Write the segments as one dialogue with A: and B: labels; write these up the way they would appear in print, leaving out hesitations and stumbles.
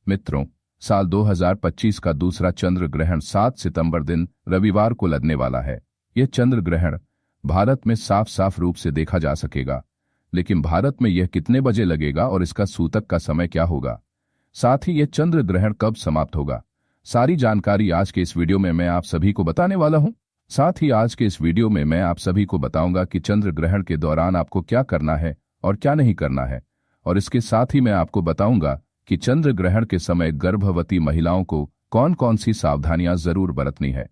A: मित्रों, साल 2025 का दूसरा चंद्र ग्रहण 7 सितंबर दिन रविवार को लगने वाला है। यह चंद्र ग्रहण भारत में साफ साफ रूप से देखा जा सकेगा, लेकिन भारत में यह कितने बजे लगेगा और इसका सूतक का समय क्या होगा, साथ ही यह चंद्र ग्रहण कब समाप्त होगा, सारी जानकारी आज के इस वीडियो में मैं आप सभी को बताने वाला हूं। साथ ही आज के इस वीडियो में मैं आप सभी को बताऊंगा कि चंद्र ग्रहण के दौरान आपको क्या करना है और क्या नहीं करना है, और इसके साथ ही मैं आपको बताऊंगा कि चंद्र ग्रहण के समय गर्भवती महिलाओं को कौन कौन सी सावधानियां जरूर बरतनी है,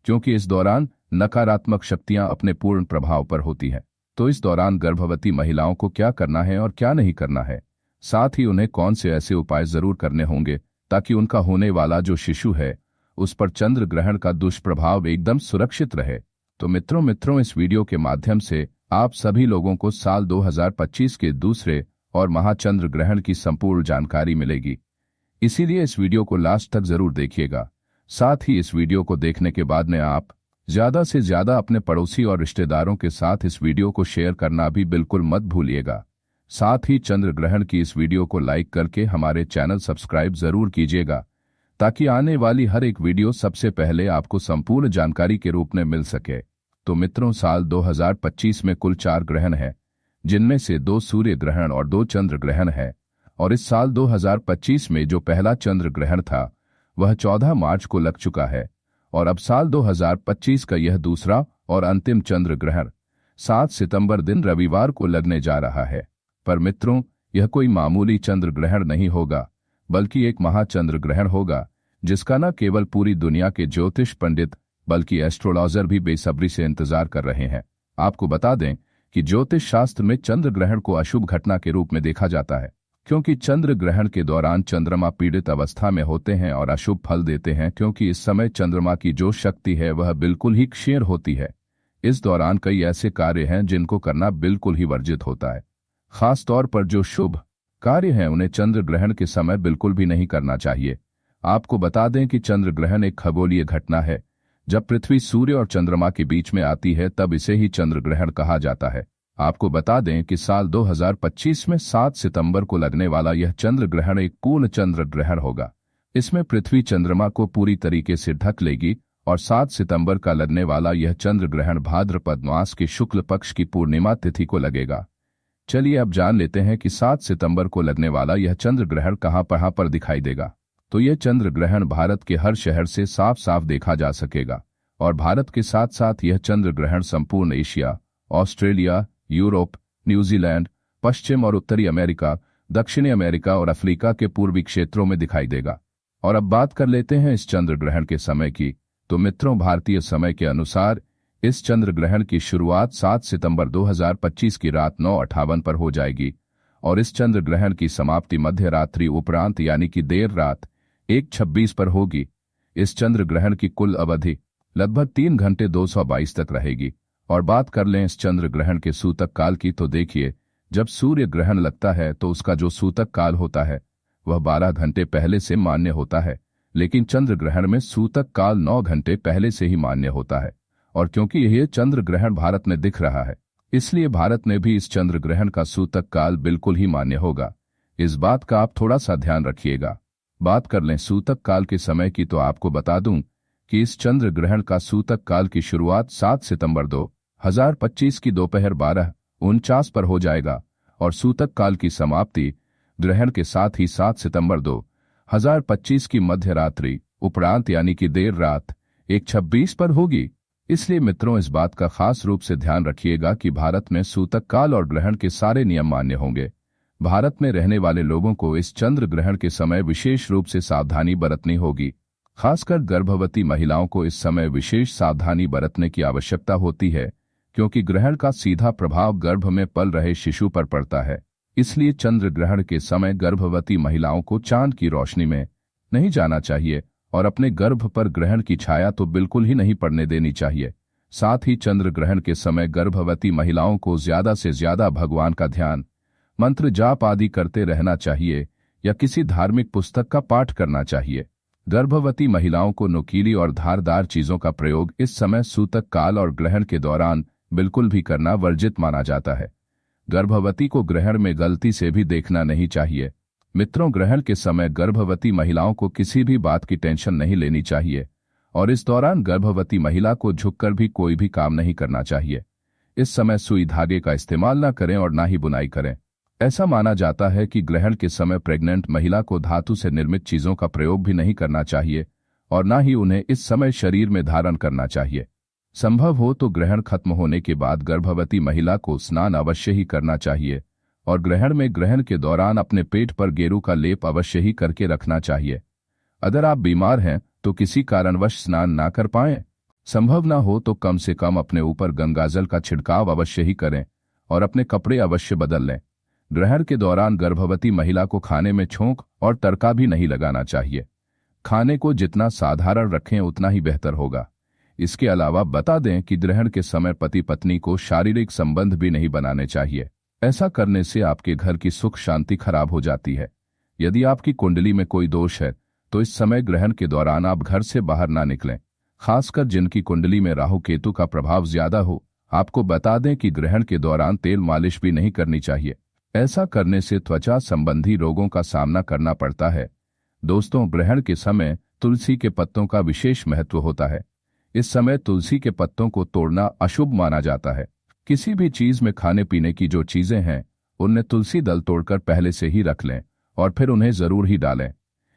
A: क्योंकि इस दौरान नकारात्मक शक्तियां अपने पूर्ण प्रभाव पर होती हैं। तो इस दौरान गर्भवती महिलाओं को क्या करना है और क्या नहीं करना है, साथ ही उन्हें कौन से ऐसे उपाय जरूर करने होंगे ताकि उनका होने वाला जो शिशु है उस पर चंद्र ग्रहण का दुष्प्रभाव एकदम सुरक्षित रहे। तो मित्रों इस वीडियो के माध्यम से आप सभी लोगों को साल 2025 के दूसरे और महाचंद्र ग्रहण की संपूर्ण जानकारी मिलेगी, इसीलिए इस वीडियो को लास्ट तक जरूर देखिएगा। साथ ही इस वीडियो को देखने के बाद में आप ज्यादा से ज्यादा अपने पड़ोसी और रिश्तेदारों के साथ इस वीडियो को शेयर करना भी बिल्कुल मत भूलिएगा। साथ ही चंद्र ग्रहण की इस वीडियो को लाइक करके हमारे चैनल सब्सक्राइब जरूर कीजिएगा, ताकि आने वाली हर एक वीडियो सबसे पहले आपको संपूर्ण जानकारी के रूप में मिल सके। तो मित्रों, साल 2025 में कुल 4 ग्रहण हैं, जिनमें से 2 सूर्य ग्रहण और 2 चंद्र ग्रहण है। और इस साल 2025 में जो पहला चंद्र ग्रहण था वह 14 मार्च को लग चुका है, और अब साल 2025 का यह दूसरा और अंतिम चंद्र ग्रहण 7 सितंबर दिन रविवार को लगने जा रहा है। पर मित्रों, यह कोई मामूली चंद्र ग्रहण नहीं होगा, बल्कि एक महाचंद्र ग्रहण होगा, जिसका न केवल पूरी दुनिया के ज्योतिष पंडित बल्कि एस्ट्रोलॉजर भी बेसब्री से इंतजार कर रहे हैं। आपको बता दें कि ज्योतिष शास्त्र में चंद्र ग्रहण को अशुभ घटना के रूप में देखा जाता है, क्योंकि चंद्र ग्रहण के दौरान चंद्रमा पीड़ित अवस्था में होते हैं और अशुभ फल देते हैं, क्योंकि इस समय चंद्रमा की जो शक्ति है वह बिल्कुल ही क्षीण होती है। इस दौरान कई ऐसे कार्य हैं जिनको करना बिल्कुल ही वर्जित होता है। खास तौर पर जो शुभ कार्य हैं उन्हें चंद्र ग्रहण के समय बिल्कुल भी नहीं करना चाहिए। आपको बता दें कि चंद्र ग्रहण एक खगोलीय घटना है। जब पृथ्वी सूर्य और चंद्रमा के बीच में आती है तब इसे ही चंद्र ग्रहण कहा जाता है। आपको बता दें कि साल 2025 में 7 सितंबर को लगने वाला यह चंद्र ग्रहण एक पूर्ण चंद्र ग्रहण होगा। इसमें पृथ्वी चंद्रमा को पूरी तरीके से ढक लेगी, और 7 सितंबर का लगने वाला यह चंद्र ग्रहण भाद्रपद मास के शुक्ल पक्ष की पूर्णिमा तिथि को लगेगा। चलिए अब जान लेते हैं कि 7 सितंबर को लगने वाला यह चंद्र ग्रहण कहां पर दिखाई देगा। तो यह चंद्र ग्रहण भारत के हर शहर से साफ साफ देखा जा सकेगा, और भारत के साथ साथ यह चंद्र ग्रहण संपूर्ण एशिया, ऑस्ट्रेलिया, यूरोप, न्यूजीलैंड, पश्चिम और उत्तरी अमेरिका, दक्षिणी अमेरिका और अफ्रीका के पूर्वी क्षेत्रों में दिखाई देगा। और अब बात कर लेते हैं इस चंद्र ग्रहण के समय की। तो मित्रों, भारतीय समय के अनुसार इस चंद्र ग्रहण की शुरुआत 7 सितंबर 2025 की रात 9:58 पर हो जाएगी, और इस चंद्र ग्रहण की समाप्ति मध्य रात्रि उपरांत यानी कि देर रात 1:26 पर होगी। इस चंद्र ग्रहण की कुल अवधि लगभग 3 घंटे 222 तक रहेगी। और बात कर लें इस चंद्र ग्रहण के सूतक काल की, तो देखिए, जब सूर्य ग्रहण लगता है तो उसका जो सूतक काल होता है वह 12 घंटे पहले से मान्य होता है, लेकिन चंद्र ग्रहण में सूतक काल 9 घंटे पहले से ही मान्य होता है। और क्योंकि यह चंद्र ग्रहण भारत में दिख रहा है, इसलिए भारत में भी इस चंद्र ग्रहण का सूतक काल बिल्कुल ही मान्य होगा। इस बात का आप थोड़ा सा ध्यान रखिएगा। बात कर लें सूतक काल के समय की, तो आपको बता दूं कि इस चंद्र ग्रहण का सूतक काल की शुरुआत 7 सितंबर 2025 की दोपहर 12:49 पर हो जाएगा, और सूतक काल की समाप्ति ग्रहण के साथ ही 7 सितंबर 2025 की मध्य रात्रि उपरांत यानी कि देर रात 1:26 पर होगी। इसलिए मित्रों, इस बात का खास रूप से ध्यान रखिएगा कि भारत में सूतक काल और ग्रहण के सारे नियम मान्य होंगे। भारत में रहने वाले लोगों को इस चंद्र ग्रहण के समय विशेष रूप से सावधानी बरतनी होगी। खासकर गर्भवती महिलाओं को इस समय विशेष सावधानी बरतने की आवश्यकता होती है, क्योंकि ग्रहण का सीधा प्रभाव गर्भ में पल रहे शिशु पर पड़ता है। इसलिए चंद्र ग्रहण के समय गर्भवती महिलाओं को चांद की रोशनी में नहीं जाना चाहिए, और अपने गर्भ पर ग्रहण की छाया तो बिल्कुल ही नहीं पड़ने देनी चाहिए। साथ ही चंद्र ग्रहण के समय गर्भवती महिलाओं को ज्यादा से ज्यादा भगवान का ध्यान, मंत्र जाप आदि करते रहना चाहिए, या किसी धार्मिक पुस्तक का पाठ करना चाहिए। गर्भवती महिलाओं को नुकीली और धारदार चीजों का प्रयोग इस समय सूतक काल और ग्रहण के दौरान बिल्कुल भी करना वर्जित माना जाता है। गर्भवती को ग्रहण में गलती से भी देखना नहीं चाहिए। मित्रों, ग्रहण के समय गर्भवती महिलाओं को किसी भी बात की टेंशन नहीं लेनी चाहिए और इस दौरान गर्भवती महिला को झुककर भी कोई भी काम नहीं करना चाहिए। इस समय सुई धागे का इस्तेमाल न करें और ना ही बुनाई करें। ऐसा माना जाता है कि ग्रहण के समय प्रेग्नेंट महिला को धातु से निर्मित चीजों का प्रयोग भी नहीं करना चाहिए और ना ही उन्हें इस समय शरीर में धारण करना चाहिए। संभव हो तो ग्रहण खत्म होने के बाद गर्भवती महिला को स्नान अवश्य ही करना चाहिए और ग्रहण के दौरान अपने पेट पर गेरू का लेप अवश्य ही करके रखना चाहिए। अगर आप बीमार हैं तो किसी कारणवश स्नान ना कर पाएं, संभव ना हो तो कम से कम अपने ऊपर गंगाजल का छिड़काव अवश्य ही करें और अपने कपड़े अवश्य बदल लें। ग्रहण के दौरान गर्भवती महिला को खाने में छोंक और तड़का भी नहीं लगाना चाहिए। खाने को जितना साधारण रखें उतना ही बेहतर होगा। इसके अलावा बता दें कि ग्रहण के समय पति पत्नी को शारीरिक संबंध भी नहीं बनाने चाहिए। ऐसा करने से आपके घर की सुख शांति खराब हो जाती है। यदि आपकी कुंडली में कोई दोष है तो इस समय ग्रहण के दौरान आप घर से बाहर ना निकलें, खासकर जिनकी कुंडली में राहु केतु का प्रभाव ज्यादा हो। आपको बता दें कि ग्रहण के दौरान तेल मालिश भी नहीं करनी चाहिए। ऐसा करने से त्वचा संबंधी रोगों का सामना करना पड़ता है। दोस्तों, ग्रहण के समय तुलसी के पत्तों का विशेष महत्व होता है। इस समय तुलसी के पत्तों को तोड़ना अशुभ माना जाता है। किसी भी चीज में खाने पीने की जो चीजें हैं उनमें तुलसी दल तोड़कर पहले से ही रख लें और फिर उन्हें जरूर ही डालें।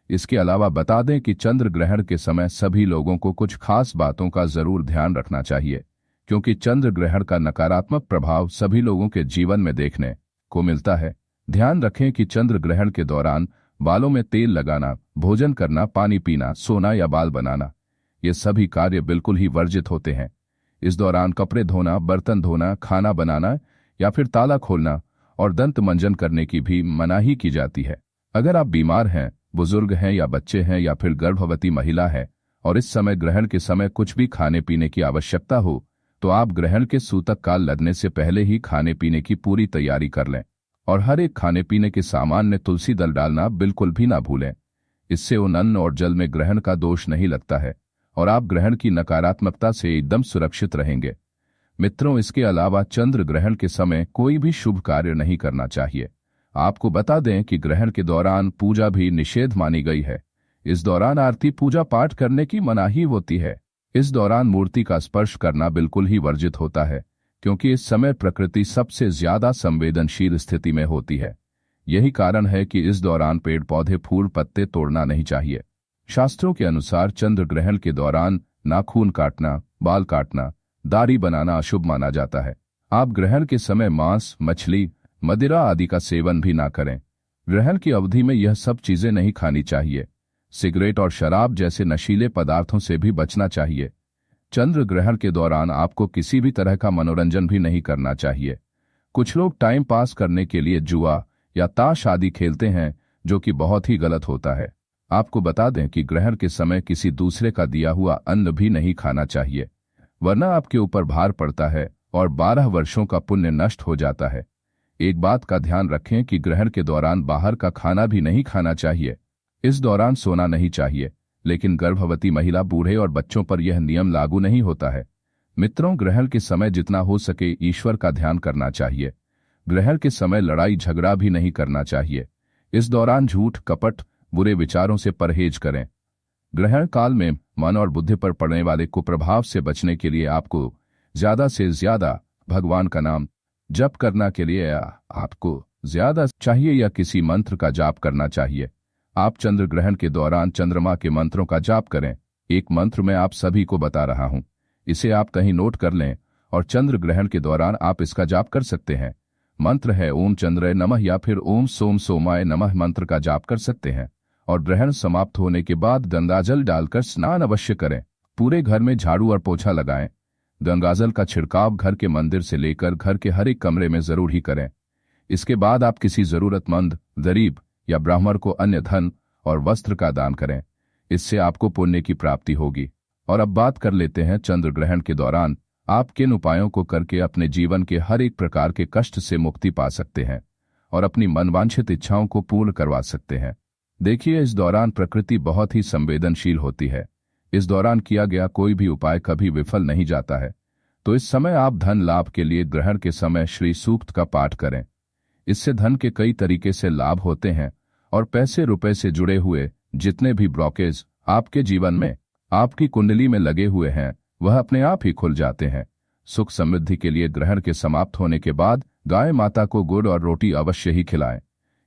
A: इसके अलावा बता दें कि चंद्र ग्रहण के समय सभी लोगों को कुछ खास बातों का जरूर ध्यान रखना चाहिए, क्योंकि चंद्र ग्रहण का नकारात्मक प्रभाव सभी लोगों के जीवन में देखने को मिलता है। ध्यान रखें कि चंद्र ग्रहण के दौरान बालों में तेल लगाना, भोजन करना, पानी पीना, सोना या बाल बनाना, ये सभी कार्य बिल्कुल ही वर्जित होते हैं। इस दौरान कपड़े धोना, बर्तन धोना, खाना बनाना या फिर ताला खोलना और दंत मंजन करने की भी मनाही की जाती है। अगर आप बीमार हैं, बुजुर्ग हैं या बच्चे हैं या फिर गर्भवती महिला है और इस समय ग्रहण के समय कुछ भी खाने पीने की आवश्यकता हो तो आप ग्रहण के सूतक काल लगने से पहले ही खाने पीने की पूरी तैयारी कर लें और हर एक खाने पीने के सामान में तुलसी दल डालना बिल्कुल भी ना भूलें। इससे उन अन्न और जल में ग्रहण का दोष नहीं लगता है और आप ग्रहण की नकारात्मकता से एकदम सुरक्षित रहेंगे। मित्रों, इसके अलावा चंद्र ग्रहण के समय कोई भी शुभ कार्य नहीं करना चाहिए। आपको बता दें कि ग्रहण के दौरान पूजा भी निषेध मानी गई है। इस दौरान आरती पूजा पाठ करने की मनाही होती है। इस दौरान मूर्ति का स्पर्श करना बिल्कुल ही वर्जित होता है, क्योंकि इस समय प्रकृति सबसे ज्यादा संवेदनशील स्थिति में होती है। यही कारण है कि इस दौरान पेड़ पौधे फूल पत्ते तोड़ना नहीं चाहिए। शास्त्रों के अनुसार चंद्र ग्रहण के दौरान नाखून काटना, बाल काटना, दाढ़ी बनाना अशुभ माना जाता है। आप ग्रहण के समय मांस, मछली, मदिरा आदि का सेवन भी ना करें। ग्रहण की अवधि में यह सब चीजें नहीं खानी चाहिए। सिगरेट और शराब जैसे नशीले पदार्थों से भी बचना चाहिए। चंद्र ग्रहण के दौरान आपको किसी भी तरह का मनोरंजन भी नहीं करना चाहिए। कुछ लोग टाइम पास करने के लिए जुआ या ताश आदि खेलते हैं, जो कि बहुत ही गलत होता है। आपको बता दें कि ग्रहण के समय किसी दूसरे का दिया हुआ अन्न भी नहीं खाना चाहिए, वरना आपके ऊपर भार पड़ता है और 12 वर्षों का पुण्य नष्ट हो जाता है। एक बात का ध्यान रखें कि ग्रहण के दौरान बाहर का खाना भी नहीं खाना चाहिए। इस दौरान सोना नहीं चाहिए, लेकिन गर्भवती महिला, बूढ़े और बच्चों पर यह नियम लागू नहीं होता है। मित्रों, ग्रहण के समय जितना हो सके ईश्वर का ध्यान करना चाहिए। ग्रहण के समय लड़ाई झगड़ा भी नहीं करना चाहिए। इस दौरान झूठ, कपट, बुरे विचारों से परहेज करें। ग्रहण काल में मन और बुद्धि पर पड़ने वाले कुप्रभाव से बचने के लिए आपको ज्यादा से ज्यादा भगवान का नाम जप करना के लिए आपको ज्यादा चाहिए या किसी मंत्र का जाप करना चाहिए। आप चंद्र ग्रहण के दौरान चंद्रमा के मंत्रों का जाप करें। एक मंत्र मैं आप सभी को बता रहा हूं, इसे आप कहीं नोट कर लें और चंद्र ग्रहण के दौरान आप इसका जाप कर सकते हैं। मंत्र है ओम चंद्राय नमः या फिर ओम सोम सोमाय नमः। मंत्र का जाप कर सकते हैं और ग्रहण समाप्त होने के बाद गंगाजल डालकर स्नान अवश्य करें। पूरे घर में झाड़ू और पोछा लगाएं। गंगाजल का छिड़काव घर के मंदिर से लेकर घर के हर एक कमरे में जरूर ही करें। इसके बाद आप किसी जरूरतमंद, गरीब या ब्राह्मण को अन्य धन और वस्त्र का दान करें। इससे आपको पुण्य की प्राप्ति होगी। और अब बात कर लेते हैं चंद्र ग्रहण के दौरान आप किन उपायों को करके अपने जीवन के हर एक प्रकार के कष्ट से मुक्ति पा सकते हैं और अपनी मनवांछित इच्छाओं को पूर्ण करवा सकते हैं। देखिए, इस दौरान प्रकृति बहुत ही संवेदनशील होती है। इस दौरान किया गया कोई भी उपाय कभी विफल नहीं जाता है। तो इस समय आप धन लाभ के लिए ग्रहण के समय श्री सूक्त का पाठ करें। इससे धन के कई तरीके से लाभ होते हैं और पैसे रुपए से जुड़े हुए जितने भी ब्लॉकेज आपके जीवन में, आपकी कुंडली में लगे हुए हैं, वह अपने आप ही खुल जाते हैं। सुख समृद्धि के लिए ग्रहण के समाप्त होने के बाद गाय माता को गुड़ और रोटी अवश्य ही खिलाएं।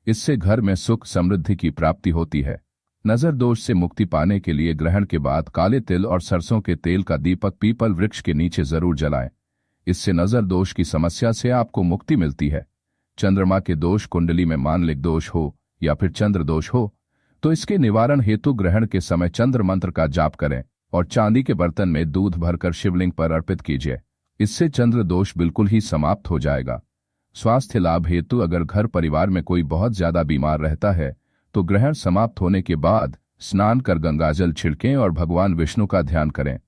A: इससे घर में सुख समृद्धि की प्राप्ति होती है। नजर दोष से मुक्ति पाने के लिए ग्रहण के बाद काले तिल और सरसों के तेल का दीपक पीपल वृक्ष के नीचे जरूर जलाएं। इससे नजर दोष की समस्या से आपको मुक्ति मिलती है। चंद्रमा के दोष कुंडली में मानलिक दोष हो या फिर चंद्र दोष हो तो इसके निवारण हेतु ग्रहण के समय चंद्र मंत्र का जाप करें और चांदी के बर्तन में दूध भरकर शिवलिंग पर अर्पित कीजिए। इससे चंद्र दोष बिल्कुल ही समाप्त हो जाएगा। स्वास्थ्य लाभ हेतु अगर घर परिवार में कोई बहुत ज्यादा बीमार रहता है तो ग्रहण समाप्त होने के बाद स्नान कर गंगाजल छिड़कें और भगवान विष्णु का ध्यान करें।